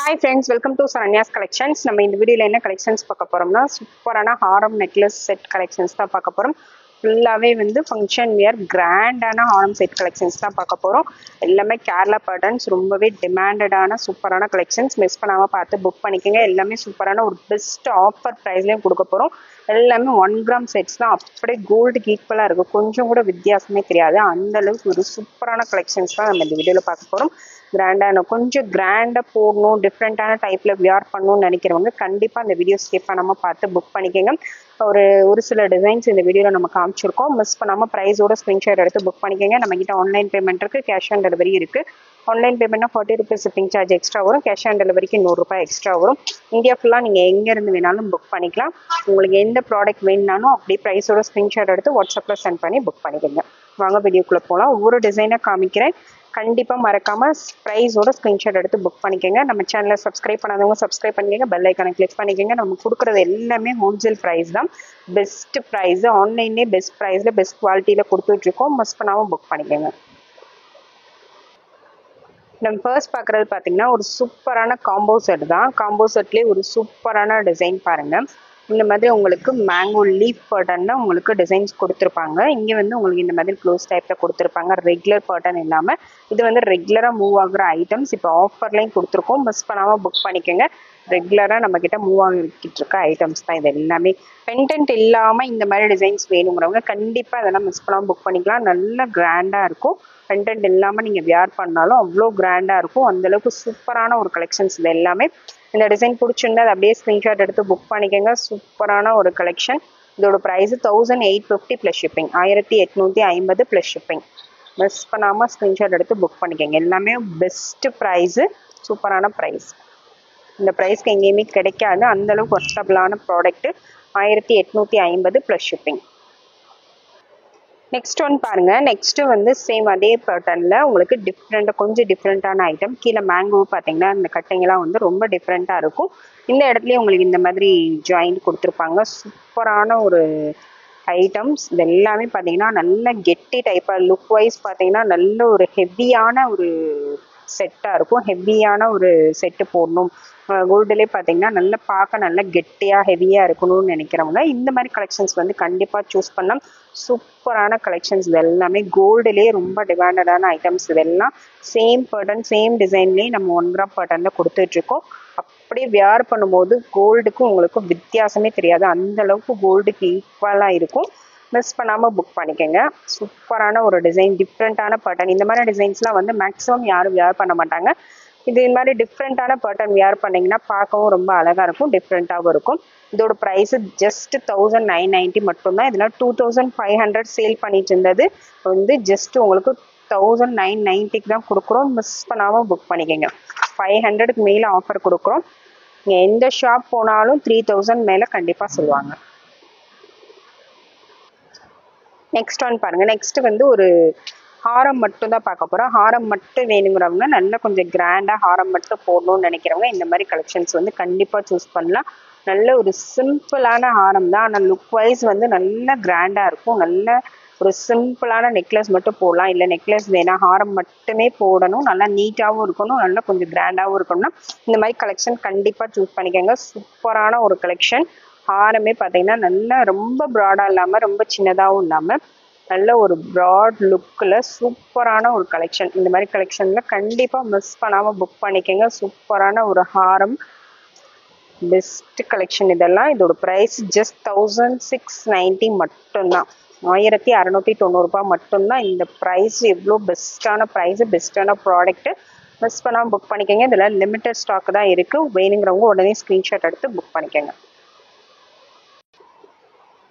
Hi friends, welcome to Saranya's Collections. நம்ம இந்த வீடியோல என்ன கலெக்ஷன்ஸ் பார்க்க போறோம்னா சூப்பரான ஹாரம் நெக்லஸ் செட் கலெக்ஷன்ஸ் தான் பார்க்க போறோம். ஃபுல்லாவே வந்து ஃபங்க்ஷன் வியர் கிராண்டான ஹாரம் செட் கலெக்ஷன்ஸ் தான் பார்க்க போறோம். எல்லாமே கேரளா பேட்டர்ன்ஸ், ரொம்பவே டிமாண்டடான சூப்பரான கலெக்ஷன்ஸ். மிஸ் பண்ணாம பார்த்து புக் பண்ணிக்கங்க. எல்லாமே சூப்பரான ஒரு பெஸ்ட் ஆஃபர் பிரைஸ்லயும் கொடுக்க போறோம். எல்லாமே 1 கிராம் செட்ஸ் தான், அப்படியே கோல்டுக்கு ஈக்குவலா இருக்கும். கொஞ்சம் கூட வித்தியாசமே தெரியாது. அந்த அளவுக்கு ஒரு சூப்பரான கலெக்ஷன்ஸ் தான் நம்ம இந்த வீடியோல பார்க்க போறோம். கிராண்டான கொஞ்சம் கிராண்டா போடணும், டிஃப்ரெண்டான டைப்ல வியர் பண்ணணும்னு நினைக்கிறவங்க கண்டிப்பா இந்த வீடியோ ஸ்கிப் பண்ணாம பார்த்து புக் பண்ணிக்கோங்க. ஒரு சில டிசைன்ஸ் இந்த வீடியோல நம்ம காமிச்சிருக்கோம். மிஸ் பண்ணாம பிரைஸோட ஸ்கிரீன்ஷாட் எடுத்து புக் பண்ணிக்கோங்க. நம்ம கிட்ட ஆன்லைன் பேமெண்ட் இருக்கு, கேஷ் ஆன் டெலிவரி இருக்கு. ஆன்லைன் பேமெண்ட்னா 40 rupees ஷிப்பிங் சார்ஜ் எக்ஸ்ட்ரா வரும். கேஷ் ஆன் டெலிவரிக்கு 100 ரூபாய் எக்ஸ்ட்ரா வரும். இந்தியா ஃபுல்லா நீங்க எங்க இருந்து வேணாலும் புக் பண்ணிக்கலாம். உங்களுக்கு எந்த ப்ராடக்ட் வேணும்னாலும் அப்படியே பிரைஸோட ஸ்கிரீன்ஷாட் எடுத்து வாட்ஸ்அப்ல சென்ட் பண்ணி புக் பண்ணிக்கோங்க. வாங்க வீடியோக்குள்ள போகலாம். ஒவ்வொரு டிசைனை காமிக்கிறேன். கண்டிப்பா மறக்காம பிரைஸோட ஸ்கிரீன்ஷாட் எடுத்து புக் பண்ணிக்கோங்க. நம்ம சேனலை சப்ஸ்கிரைப் பண்ணாதவங்க சப்ஸ்கிரைப் பண்ணிக்கோங்க. பெல் ஐக்கானை கிளிக் பண்ணிக்கோங்க. நம்ம கொடுக்குறது எல்லாமே ஹோல்சேல் பிரைஸ் தான். பெஸ்ட் பிரைஸ், ஆன்லைன்லேயே பெஸ்ட் பிரைஸ்ல பெஸ்ட் குவாலிட்டியில கொடுத்துட்டு இருக்கோம். மிஸ் பண்ணாம புக் பண்ணிக்கோங்க. நம்ம ஃபர்ஸ்ட் பார்க்குறது பார்த்தீங்கன்னா ஒரு சூப்பரான காம்போ செட் தான். காம்போ செட்லேயே ஒரு சூப்பரான டிசைன் பாருங்க. இந்த மாதிரி உங்களுக்கு மேங்கோ லீஃப் பேட்டர்ன்ல உங்களுக்கு டிசைன்ஸ் கொடுத்துருப்பாங்க. இங்கே வந்து உங்களுக்கு இந்த மாதிரி க்ளோஸ் டைப்ல கொடுத்துருப்பாங்க. ரெகுலர் பேட்டர்ன் இல்லாமல் இது வந்து ரெகுலராக மூவ் ஆகுற ஐட்டம்ஸ். இப்போ ஆஃபர்லையும் கொடுத்துருக்கோம். மிஸ் பண்ணாமல் புக் பண்ணிக்கோங்க. ரெகுலராக நம்ம கிட்ட மூவ் ஆகிட்டு இருக்க ஐட்டம்ஸ் தான் இது எல்லாமே. பென்டென்ட் இல்லாமல் இந்த மாதிரி டிசைன்ஸ் வேணுங்கிறவங்க கண்டிப்பாக இதெல்லாம் மிஸ் பண்ணாமல் புக் பண்ணிக்கலாம். நல்ல கிராண்டாக இருக்கும். கண்டென்ட் இல்லாமல் நீங்கள் வியர் பண்ணாலும் அவ்வளோ கிராண்டாக இருக்கும். அந்தளவுக்கு சூப்பரான ஒரு கலெக்ஷன்ஸ் இது எல்லாமே. இந்த டிசைன் பிடிச்சிருந்தா அதை அப்படியே ஸ்க்ரீன்ஷாட் எடுத்து புக் பண்ணிக்கோங்க. சூப்பரான ஒரு கலெக்ஷன். இதோட price 1850 plus shipping, 1850 plus shipping. Miss பண்ணாமல் ஸ்க்ரீன்ஷாட் எடுத்து புக் பண்ணிக்கோங்க. எல்லாமே பெஸ்ட் ப்ரைஸு, சூப்பரான ப்ரைஸ். இந்த ப்ரைஸ்க்கு எங்கேயுமே கிடைக்காது. அந்தளவுக்கு ஒர்த்தபிளான product. 1850 plus shipping. Next one பாருங்க. நெக்ஸ்ட் வந்து சேம் அதே பேட்டர்ன்ல உங்களுக்கு கொஞ்சம் டிஃப்ரெண்டான ஐட்டம். கீழே மேங்கோ பார்த்தீங்கன்னா இந்த கட்டிங்கெல்லாம் வந்து ரொம்ப டிஃப்ரெண்டா இருக்கும். இந்த இடத்துலயே உங்களுக்கு இந்த மாதிரி ஜாயிண்ட் கொடுத்துருப்பாங்க. சூப்பரான ஒரு ஐட்டம்ஸ். இது எல்லாமே பார்த்தீங்கன்னா நல்ல கெட்டி டைப்பா, லுக் வைஸ் பார்த்தீங்கன்னா நல்ல ஒரு ஹெவியான ஒரு செட்டாக இருக்கும். ஹெவியான ஒரு செட்டு போடணும், கோல்டுலேயே பார்த்தீங்கன்னா நல்லா பார்க்க நல்லா கெட்டியாக ஹெவியாக இருக்கணும்னு நினைக்கிறவங்க இந்த மாதிரி கலெக்ஷன்ஸ் வந்து கண்டிப்பாக சூஸ் பண்ணலாம். சூப்பரான கலெக்ஷன்ஸ். இது எல்லாமே கோல்டுலேயே ரொம்ப டிமாண்டடான ஐட்டம்ஸ். இதெல்லாம் சேம் பேட்டர்ன் சேம் டிசைன்லேயே நம்ம 1 கிராம் பேட்டர்னில் கொடுத்துட்ருக்கோம். அப்படியே வியர் பண்ணும்போது கோல்டுக்கும் உங்களுக்கும் வித்தியாசமே தெரியாது. அந்த அளவுக்கு கோல்டுக்கு ஈக்குவலாக இருக்கும். மிஸ் பண்ணாமல் புக் பண்ணிக்கோங்க. சூப்பரான ஒரு டிசைன், டிஃப்ரெண்ட்டான பேட்டர்ன். இந்த மாதிரி டிசைன்ஸ்லாம் வந்து மேக்ஸிமம் யாரும் வியர் பண்ண மாட்டாங்க. இது மாதிரி டிஃப்ரெண்ட்டான பேட்டர்ன் வியர் பண்ணிங்கன்னா பார்க்கவும் ரொம்ப அழகாக இருக்கும், டிஃப்ரெண்ட்டாகவும் இருக்கும். இதோட ப்ரைஸ் ஜஸ்ட் 1990 மட்டும்தான். இதெல்லாம் 2500 சேல் பண்ணிட்டு இருந்தது வந்து ஜஸ்ட் உங்களுக்கு 1990க்கு தான் கொடுக்குறோம். மிஸ் பண்ணாமல் புக் பண்ணிக்கோங்க. 500க்கு மேலே ஆஃபர் கொடுக்குறோம். நீங்கள் எந்த ஷாப் போனாலும் 3000 மேலே கண்டிப்பாக சொல்லுவாங்க. நெக்ஸ்ட் ஒன் பாருங்க. நெக்ஸ்ட் வந்து ஒரு ஹாரம் மட்டும் தான் பார்க்க போறோம். ஹாரம் மட்டும் வேணுங்கிறவங்க நல்லா கொஞ்சம் கிராண்டா ஹாரம் மட்டும் போடணும்னு நினைக்கிறவங்க இந்த மாதிரி கலெக்ஷன்ஸ் வந்து கண்டிப்பா சூஸ் பண்ணலாம். நல்ல ஒரு சிம்பிளான ஹாரம் தான், ஆனால் லுக் வைஸ் வந்து நல்ல கிராண்டா இருக்கும். நல்ல ஒரு சிம்பிளான நெக்லஸ் மட்டும் போடலாம். இல்லை நெக்லஸ் வேணாம், ஹாரம் மட்டுமே போடணும், நல்லா நீட்டாகவும் இருக்கணும், நல்லா கொஞ்சம் கிராண்டாகவும் இருக்கணும்னா இந்த மாதிரி கலெக்ஷன் கண்டிப்பாக சூஸ் பண்ணிக்கோங்க. சூப்பரான ஒரு கலெக்ஷன். ஹாரமே பார்த்தீங்கன்னா நல்லா ரொம்ப ப்ராடாக இல்லாமல் ரொம்ப சின்னதாகவும் இல்லாமல் நல்ல ஒரு ப்ராட் லுக்கில் சூப்பரான ஒரு கலெக்ஷன். இந்த மாதிரி கலெக்ஷனில் கண்டிப்பாக மிஸ் பண்ணாமல் புக் பண்ணிக்கோங்க. சூப்பரான ஒரு ஹாரம், பெஸ்ட் கலெக்ஷன் இதெல்லாம். இதோட ப்ரைஸ் ஜஸ்ட் 1690 மட்டும்தான், 1690 ரூபாய் மட்டும்தான். இந்த ப்ரைஸ் எவ்வளோ பெஸ்ட்டான ப்ரைஸ், பெஸ்ட்டான ப்ராடக்ட்டு. மிஸ் பண்ணாமல் புக் பண்ணிக்கோங்க. இதெல்லாம் லிமிட்டட் ஸ்டாக் தான் இருக்குது. வேணுங்கிறவங்க உடனே ஸ்க்ரீன்ஷாட் எடுத்து புக் பண்ணிக்கோங்க.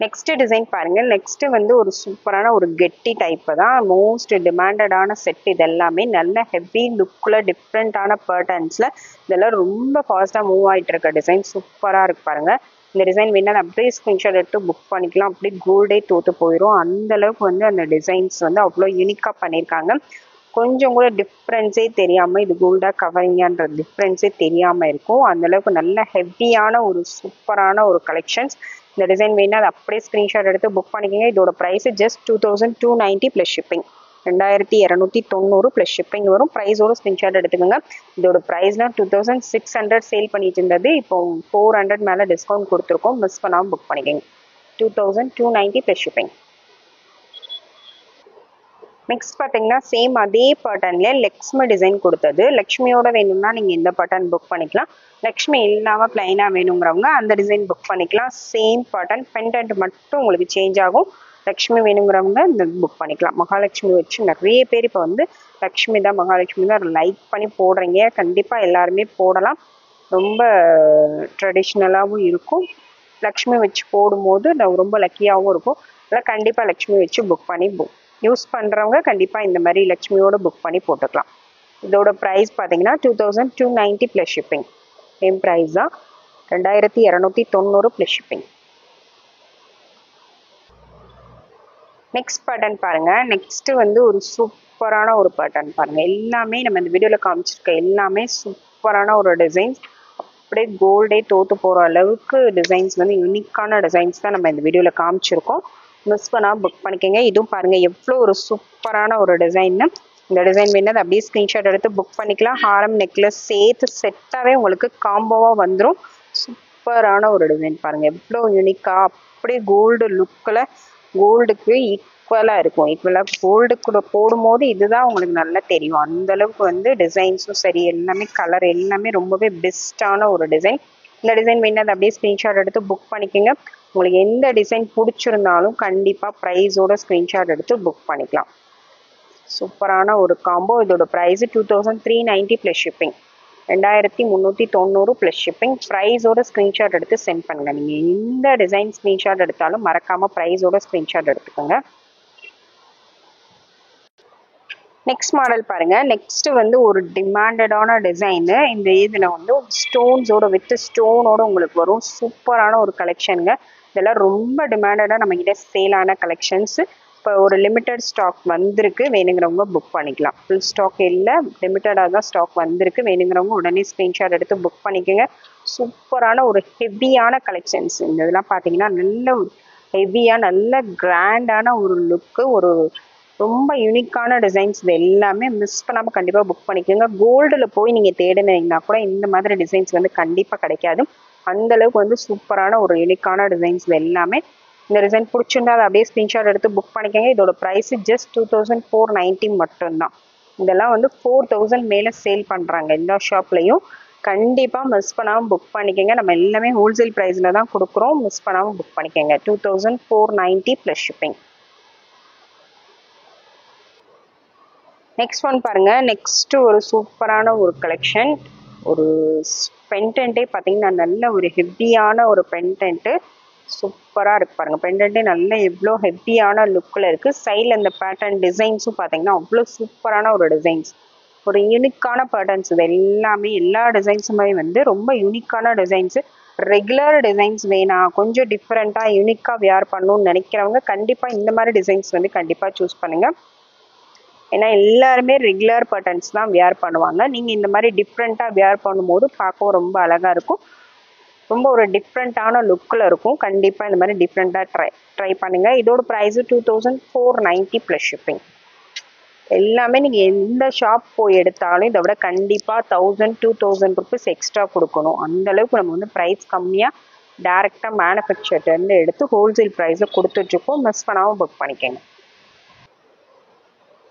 நெக்ஸ்ட் டிசைன் பாருங்க. நெக்ஸ்ட் வந்து ஒரு சூப்பரான ஒரு கெட்டி டைப் தான், மோஸ்ட் டிமாண்டடான செட். இது எல்லாமே நல்ல ஹெவி லுக்கில் டிஃப்ரெண்டான பேட்டர்ன்ஸ்ல இதெல்லாம் ரொம்ப ஃபாஸ்ட்டாக மூவ் ஆகிட்டு இருக்க டிசைன். சூப்பராக இருக்கு பாருங்க. இந்த டிசைன் வேணாலும் அப்படியே ஸ்க்ரீன்ஷாட் எடுத்து புக் பண்ணிக்கலாம். அப்படியே கோல்டே தோற்று போயிடும். அந்த அளவுக்கு வந்து அந்த டிசைன்ஸ் வந்து அவ்வளோ யூனிக்காக பண்ணியிருக்காங்க. கொஞ்சம் கூட டிஃப்ரென்ஸே தெரியாமல், இது கோல்டாக கவரிங்கன்ற டிஃப்ரென்ஸே தெரியாமல் இருக்கும். அந்தளவுக்கு நல்ல ஹெவியான ஒரு சூப்பரான ஒரு கலெக்ஷன்ஸ். இந்த டிசைன் வேணா அதை அப்படியே ஸ்க்ரீன்ஷாட் எடுத்து புக் பண்ணிக்கோங்க. இதோட price just 2290 plus shipping. 2290 plus shipping வரும். ப்ரைஸோட ஸ்க்ரீன்ஷாட் எடுத்துக்கோங்க. இதோட ப்ரைஸ்லாம் 2600 சேல் பண்ணிட்டு இருந்தது. இப்போ 400 மேலே டிஸ்கவுண்ட் கொடுத்துருக்கோம். மிஸ் பண்ணாமல் புக் பண்ணிக்கோங்க. 2290 ப்ளஸ் ஷிப்பிங். நெக்ஸ்ட் பார்த்தீங்கன்னா சேம் அதே பேட்டர்ன்ல லக்ஷ்மி டிசைன் கொடுத்தது. லக்ஷ்மியோட வேணும்னா நீங்கள் இந்த பேட்டர்ன் புக் பண்ணிக்கலாம். லக்ஷ்மி இல்லாமல் பிளைனாக வேணுங்கிறவங்க அந்த டிசைன் புக் பண்ணிக்கலாம். சேம் பேட்டர்ன், பெண்டன்ட் மட்டும் உங்களுக்கு சேஞ்ச் ஆகும். லக்ஷ்மி வேணுங்கிறவங்க இந்த புக் பண்ணிக்கலாம். மகாலட்சுமி வச்சு நிறைய பேர் இப்போ வந்து லக்ஷ்மி தான் மகாலட்சுமி தான் லைக் பண்ணி போடுறீங்க. கண்டிப்பாக எல்லாருமே போடலாம். ரொம்ப ட்ரெடிஷ்னலாகவும் இருக்கும். லக்ஷ்மி வச்சு போடும்போது ரொம்ப லக்கியாகவும் இருக்கும். அதனால் கண்டிப்பாக லக்ஷ்மி வச்சு புக் பண்ணி யூஸ் பண்ணுறவங்க கண்டிப்பாக இந்த மாதிரி லக்ஷ்மியோட புக் பண்ணி போட்டுக்கலாம். இதோட ப்ரைஸ் பார்த்தீங்கன்னா 2290 ப்ளஸ் ஷிப்பிங். சேம் ப்ரைஸ் தான், 2290 ப்ளஸ் ஷிப்பிங். நெக்ஸ்ட் பேட்டர்ன் பாருங்க. நெக்ஸ்ட் வந்து ஒரு சூப்பரான ஒரு பேட்டர்ன் பாருங்க. எல்லாமே நம்ம இந்த வீடியோவில் காமிச்சிருக்க எல்லாமே சூப்பரான ஒரு டிசைன்ஸ். அப்படியே கோல்டே தோற்று போகிற அளவுக்கு டிசைன்ஸ் வந்து யூனிக்கான டிசைன்ஸ் தான் நம்ம இந்த வீடியோவில் காமிச்சிருக்கோம். மிஸ் பண்ணால் புக் பண்ணிக்கோங்க. இதுவும் பாருங்கள் எவ்வளோ ஒரு சூப்பரான ஒரு டிசைன்னு. இந்த டிசைன் வேணால் அப்படியே ஸ்க்ரீன்ஷாட் எடுத்து புக் பண்ணிக்கலாம். ஹாரம் நெக்லஸ் சேர்த்து செட்டாகவே உங்களுக்கு காம்போவாக வந்துடும். சூப்பரான ஒரு டிசைன் பாருங்கள், எவ்வளோ யூனிக்காக அப்படியே கோல்டு லுக்கில் கோல்டுக்கு ஈக்குவலாக இருக்கும். ஈக்குவலாக கோல்டு கூட போடும்போது இதுதான் உங்களுக்கு நல்லா தெரியும். அந்தளவுக்கு வந்து டிசைன்ஸும் சரி எல்லாமே கலர் எல்லாமே ரொம்பவே பெஸ்ட்டான ஒரு டிசைன். இந்த டிசைன் வேணால் அப்படியே ஸ்க்ரீன்ஷாட் எடுத்து புக் பண்ணிக்கோங்க. உங்களுக்கு எந்த டிசைன் பிடிச்சிருந்தாலும் கண்டிப்பாக ப்ரைஸோட ஸ்க்ரீன்ஷாட் எடுத்து புக் பண்ணிக்கலாம். சூப்பரான ஒரு காம்போ. இதோட price 2390 plus shipping. 2390 plus shipping. ப்ரைஸோட ஸ்க்ரீன்ஷாட் எடுத்து சென்ட் பண்ணுங்க. நீங்கள் எந்த டிசைன் ஸ்க்ரீன்ஷாட் எடுத்தாலும் மறக்காமல் ப்ரைஸோட ஸ்க்ரீன்ஷாட் எடுத்துக்கோங்க. நெக்ஸ்ட் மாடல் பாருங்க. நெக்ஸ்ட் வந்து ஒரு டிமாண்டடான டிசைனு. இந்த இதில் வந்து ஸ்டோன்ஸோட வித் ஸ்டோனோட உங்களுக்கு வரும். சூப்பரான ஒரு கலெக்ஷனுங்க. இதெல்லாம் ரொம்ப டிமாண்டடாக நம்மக்கிட்ட சேலான கலெக்ஷன்ஸு. இப்போ ஒரு லிமிட்டட் ஸ்டாக் வந்திருக்கு. வேணுங்கிறவங்க புக் பண்ணிக்கலாம். ஃபுல் ஸ்டாக் இல்லை, லிமிட்டடாக தான் ஸ்டாக் வந்திருக்கு. வேணுங்கிறவங்க உடனே ஸ்க்ரீன்ஷாட் எடுத்து புக் பண்ணிக்கோங்க. சூப்பரான ஒரு ஹெவியான கலெக்ஷன்ஸ். இந்த இதெல்லாம் பார்த்தீங்கன்னா நல்ல ஒரு ஹெவியாக நல்ல கிராண்டான ஒரு லுக்கு, ஒரு ரொம்ப யூனிக்கான டிசைன்ஸ். இது எல்லாமே மிஸ் பண்ணாமல் கண்டிப்பாக புக் பண்ணிக்கோங்க. கோல்டில் போய் நீங்கள் தேடினீங்கன்னா கூட இந்த மாதிரி டிசைன்ஸ் வந்து கண்டிப்பாக கிடைக்காது. அந்தளவுக்கு வந்து சூப்பரான ஒரு யூனிக்கான டிசைன்ஸ் இது எல்லாமே. இந்த டிசைன் பிடிச்சிருந்தா அதை அப்படியே ஸ்க்ரீன்ஷாட் எடுத்து புக் பண்ணிக்கோங்க. இதோட ப்ரைஸ் ஜஸ்ட் 2490 மட்டும்தான். இதெல்லாம் வந்து 4000 மேலே சேல் பண்ணுறாங்க எல்லா ஷாப்லேயும். கண்டிப்பாக மிஸ் பண்ணாமல் புக் பண்ணிக்கோங்க. நம்ம எல்லாமே ஹோல்சேல் ப்ரைஸில் தான் கொடுக்குறோம். மிஸ் பண்ணாமல் புக் பண்ணிக்கோங்க. 2490 ப்ளஸ் ஷிப்பிங். நெக்ஸ்ட் ஒன் பாருங்க. நெக்ஸ்ட் ஒரு சூப்பரான ஒரு கலெக்ஷன். ஒரு பென்டென்ட்டே பார்த்தீங்கன்னா நல்ல ஒரு ஹெவியான ஒரு பென்டென்ட்டு. சூப்பராக இருக்கு பாருங்க. பென்டென்ட்டே நல்ல எவ்வளோ ஹெவியான லுக்கில் இருக்குது. சைடில் இந்த பேட்டர்ன் டிசைன்ஸும் பார்த்தீங்கன்னா அவ்வளோ சூப்பரான ஒரு டிசைன்ஸ். ஒரு யூனிக்கான பேட்டர்ன்ஸ். இது எல்லாமே எல்லா டிசைன்ஸுமே வந்து ரொம்ப யூனிக்கான டிசைன்ஸு. ரெகுலர் டிசைன்ஸ் வேணாம், கொஞ்சம் டிஃப்ரெண்ட்டாக யூனிக்காக வியர் பண்ணணும்னு நினைக்கிறவங்க கண்டிப்பாக இந்த மாதிரி டிசைன்ஸ் வந்து கண்டிப்பாக சூஸ் பண்ணுங்கள். ஏன்னா எல்லாருமே ரெகுலர் பேட்டர்ன்ஸ் தான் வியர் பண்ணுவாங்க. நீங்கள் இந்த மாதிரி டிஃப்ரெண்ட்டாக வியர் பண்ணும்போது பார்க்கவும் ரொம்ப அழகாக இருக்கும். ரொம்ப ஒரு டிஃப்ரெண்ட்டான லுக்கில் இருக்கும். கண்டிப்பாக இந்த மாதிரி டிஃப்ரெண்ட்டாக ட்ரை பண்ணுங்கள். இதோட ப்ரைஸு 2490 ப்ளஸ் ஷிப்பிங். எல்லாமே நீங்கள் எந்த ஷாப் போய் எடுத்தாலும் இதை விட கண்டிப்பாக 1000-2000 ருபீஸ் எக்ஸ்ட்ரா கொடுக்கணும். அந்தளவுக்கு நம்ம வந்து ப்ரைஸ் கம்மியாக டேரெக்டாக மேனுஃபேக்சர்லேருந்து எடுத்து ஹோல்சேல் ப்ரைஸில் கொடுத்துட்ருக்கோம். மிஸ் பண்ணாமல் புக் பண்ணிக்கோங்க.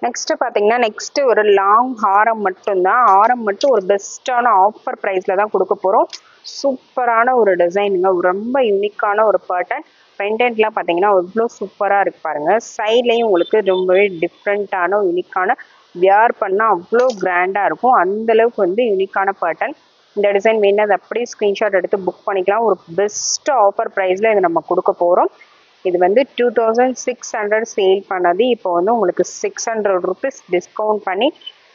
நெக்ஸ்ட் பார்த்தீங்கன்னா நெக்ஸ்ட் ஒரு லாங் ஹாரம் மட்டும்தான். ஹாரம் மட்டும் ஒரு பெஸ்ட்டான ஆஃபர் ப்ரைஸில் தான் கொடுக்க போகிறோம். சூப்பரான ஒரு டிசைனுங்க. ரொம்ப யூனிக்கான ஒரு பேட்டர்ன். பெண்டன்ட்லாம் பார்த்தீங்கன்னா எவ்வளோ சூப்பராக இருக்கு பாருங்க. சைட்லேயும் உங்களுக்கு ரொம்பவே டிஃப்ரெண்ட்டான யூனிக்கான வியர் பண்ணால் அவ்வளோ கிராண்டாக இருக்கும். அந்தளவுக்கு வந்து யூனிக்கான பேட்டர்ன். இந்த டிசைன் வேணும் அது அப்படியே ஸ்க்ரீன்ஷாட் எடுத்து புக் பண்ணிக்கலாம். ஒரு பெஸ்ட் ஆஃபர் ப்ரைஸில் இது நம்ம கொடுக்க போகிறோம். இது வந்து 2600 சேல் பண்ணது இப்போ வந்து உங்களுக்கு 600 ருபீஸ் டிஸ்கவுண்ட் பண்ணி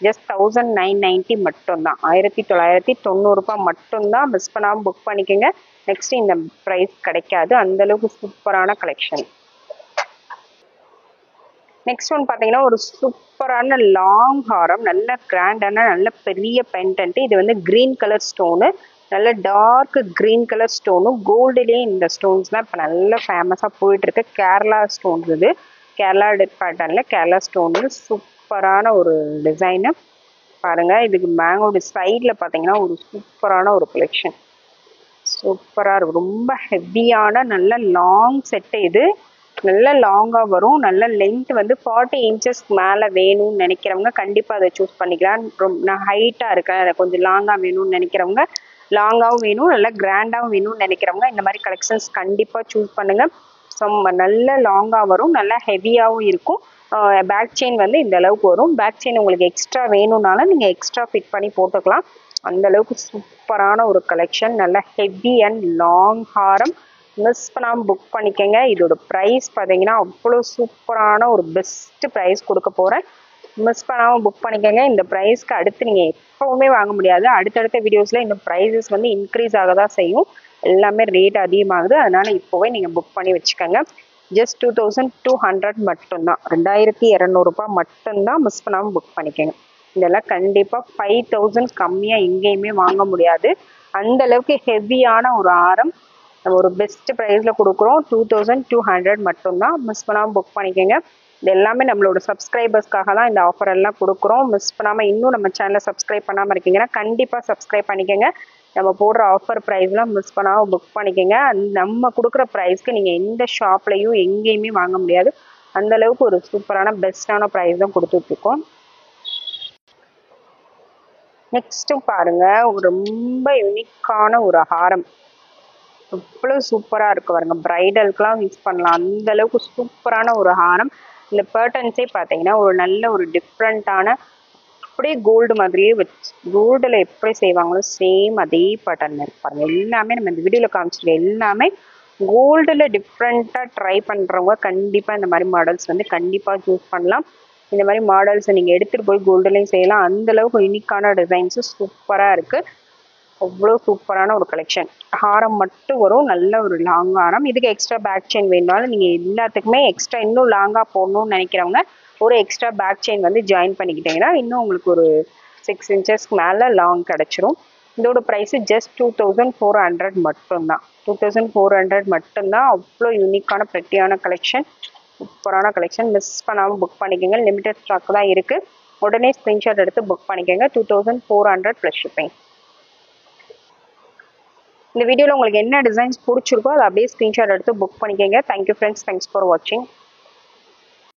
ஜஸ்ட் 1990 மட்டும்தான். 1990 ரூபாய் மட்டும்தான். மிஸ் பண்ணாமல் புக் பண்ணிக்கோங்க. நெக்ஸ்ட் இந்த ப்ரைஸ் கிடைக்காது. அந்தளவுக்கு சூப்பரான கலெக்ஷன். நெக்ஸ்ட் ஒன் பார்த்தீங்கன்னா ஒரு சூப்பரான லாங் ஹாரம். நல்ல கிராண்டான நல்ல பெரிய பெண்டன்ட். இது வந்து கிரீன் கலர் ஸ்டோனு. நல்ல டார்க் கிரீன் கலர் ஸ்டோனும் கோல்டுலேயே இந்த ஸ்டோன்ஸ் தான் இப்போ நல்ல ஃபேமஸாக போயிட்டுருக்கு. கேரளா ஸ்டோன்ஸ். இது கேரளா பேட்டர்னில் கேரளா ஸ்டோனு சூப்பரான ஒரு டிசைனு பாருங்க. இதுக்கு மேங்கோட சைட்ல பாத்தீங்கன்னா ஒரு சூப்பரான ஒரு கலெக்ஷன். சூப்பரா இருக்கும். ரொம்ப ஹெவியான நல்ல லாங் செட் இது. நல்ல லாங்கா வரும். நல்ல லென்த் வந்து 40 இன்ச்சஸ் மேல வேணும்னு நினைக்கிறவங்க கண்டிப்பா அதை சூஸ் பண்ணிக்கலாம். நான் ஹைட்டா இருக்கேன், அதை கொஞ்சம் லாங்கா வேணும்னு நினைக்கிறவங்க லாங்காவும் வேணும், நல்லா கிராண்டாவும் வேணும்னு நினைக்கிறவங்க இந்த மாதிரி கலெக்ஷன்ஸ் கண்டிப்பா சூஸ் பண்ணுங்க. நல்ல லாங்கா வரும், நல்லா ஹெவியாவும் இருக்கும். பேக் செயின் வந்து இந்த அளவுக்கு வரும். பேக் செயின் உங்களுக்கு எக்ஸ்ட்ரா வேணும்னாலும் நீங்க எக்ஸ்ட்ரா ஃபிட் பண்ணி போட்டுக்கலாம். அந்த அளவுக்கு சூப்பரான ஒரு கலெக்ஷன். நல்ல heavy and long Haram. Miss பண்ணாமல் புக் பண்ணிக்கங்க. இதோட ப்ரைஸ் பார்த்தீங்கன்னா அவ்வளோ சூப்பரான ஒரு பெஸ்ட் ப்ரைஸ் கொடுக்க போகிறேன். மிஸ் பண்ணாமல் புக் பண்ணிக்கங்க. இந்த ப்ரைஸ்க்கு அடுத்து நீங்கள் எப்பவுமே வாங்க முடியாது. அடுத்தடுத்த வீடியோஸில் இந்த ப்ரைஸஸ் வந்து இன்க்ரீஸ் ஆக தான் செய்யும். எல்லாமே ரேட் அதிகமாகுது. அதனால இப்போவே நீங்கள் புக் பண்ணி வச்சுக்கோங்க. ஜஸ்ட் 2200 மட்டும்தான், 2200 ரூபாய் மட்டும்தான். மிஸ் பண்ணாமல் புக் பண்ணிக்கோங்க. இதெல்லாம் கண்டிப்பாக 5000 கம்மியாக எங்கேயுமே வாங்க முடியாது. அந்த அளவுக்கு ஹெவியான ஒரு ஆரம் நம்ம ஒரு பெஸ்ட் ப்ரைஸில் கொடுக்குறோம். 2200 மட்டும்தான். மிஸ் பண்ணாமல் புக் பண்ணிக்கோங்க. இது எல்லாமே நம்மளோட சப்ஸ்கிரைபர்ஸ்க்காக தான் இந்த ஆஃபர் எல்லாம் கொடுக்குறோம். மிஸ் பண்ணாமல் இன்னும் நம்ம சேனலை சப்ஸ்கிரைப் பண்ணாமல் இருக்கீங்கன்னா கண்டிப்பாக சப்ஸ்கிரைப் பண்ணிக்கோங்க. நம்ம போடுற ஆஃபர் ப்ரைஸ்லாம் மிஸ் பண்ணாமல் புக் பண்ணிக்கோங்க. நம்ம கொடுக்குற ப்ரைஸ்க்கு நீங்கள் எந்த ஷாப்லையும் எங்கேயுமே வாங்க முடியாது. அந்த அளவுக்கு ஒரு சூப்பரான பெஸ்டான ப்ரைஸ் தான் கொடுத்துட்ருக்கோம். நெக்ஸ்ட்டும் பாருங்க, ஒரு ரொம்ப யூனிக்கான ஒரு ஹாரம். எவ்வளோ சூப்பராக இருக்கு பாருங்க. பிரைடலுக்குலாம் யூஸ் பண்ணலாம். அந்த அளவுக்கு சூப்பரான ஒரு ஹாரம். இந்த பேட்டர்ன்ஸே பார்த்தீங்கன்னா ஒரு நல்ல ஒரு டிஃப்ரெண்ட்டான, அப்படியே கோல்டு மாதிரியே வச்சு கோல்டில் எப்படி செய்வாங்களோ சேம் அதே பேட்டர்ன் இருப்பாங்க. எல்லாமே நம்ம இந்த வீடியோவில் காமிச்சிருக்க எல்லாமே கோல்டில் டிஃப்ரெண்ட்டாக ட்ரை பண்ணுறவங்க கண்டிப்பாக இந்த மாதிரி மாடல்ஸ் வந்து கண்டிப்பாக சூஸ் பண்ணலாம். இந்த மாதிரி மாடல்ஸை நீங்கள் எடுத்துகிட்டு போய் கோல்டுலேயும் செய்யலாம். அந்தளவுக்கு யூனிக்கான டிசைன்ஸு சூப்பராக இருக்குது. அவ்வளோ சூப்பரான ஒரு கலெக்ஷன். ஹாரம் மட்டும் வரும், நல்ல ஒரு லாங் ஹாரம். இதுக்கு எக்ஸ்ட்ரா பேக் செயின் வேணுனாலும் நீங்கள் எல்லாத்துக்குமே எக்ஸ்ட்ரா இன்னும் லாங்காக போடணும்னு நினைக்கிறவங்க ஒரு எக்ஸ்ட்ரா பேக் செயின் வந்து ஜாயின் பண்ணிக்கிட்டீங்கன்னா இன்னும் உங்களுக்கு ஒரு 6 இன்ச்சஸ்க்கு மேலே லாங் கிடச்சிரும். இதோட ப்ரைஸு ஜஸ்ட் 2400 மட்டும்தான். 2400 மட்டும்தான். அவ்வளோ யூனிக்கான ப்ரெட்டியான கலெக்ஷன், சூப்பரான கலெக்ஷன். மிஸ் பண்ணாமல் புக் பண்ணிக்கோங்க. லிமிடெட் ஸ்டாக் தான் இருக்குது. உடனே ஸ்க்ரீன்ஷாட் எடுத்து புக் பண்ணிக்கோங்க. 2400 ப்ளஸ் ஷிப்பிங். இந்த வீடியோவில் உங்களுக்கு என்ன டிசைன்ஸ் பிடிச்சிருக்கோ அதை அப்படியே ஸ்க்ரீன்ஷாட் எடுத்து புக் பண்ணிக்கோங்க. Thank you friends. தேங்க்ஸ் ஃபார் வாட்சிங்.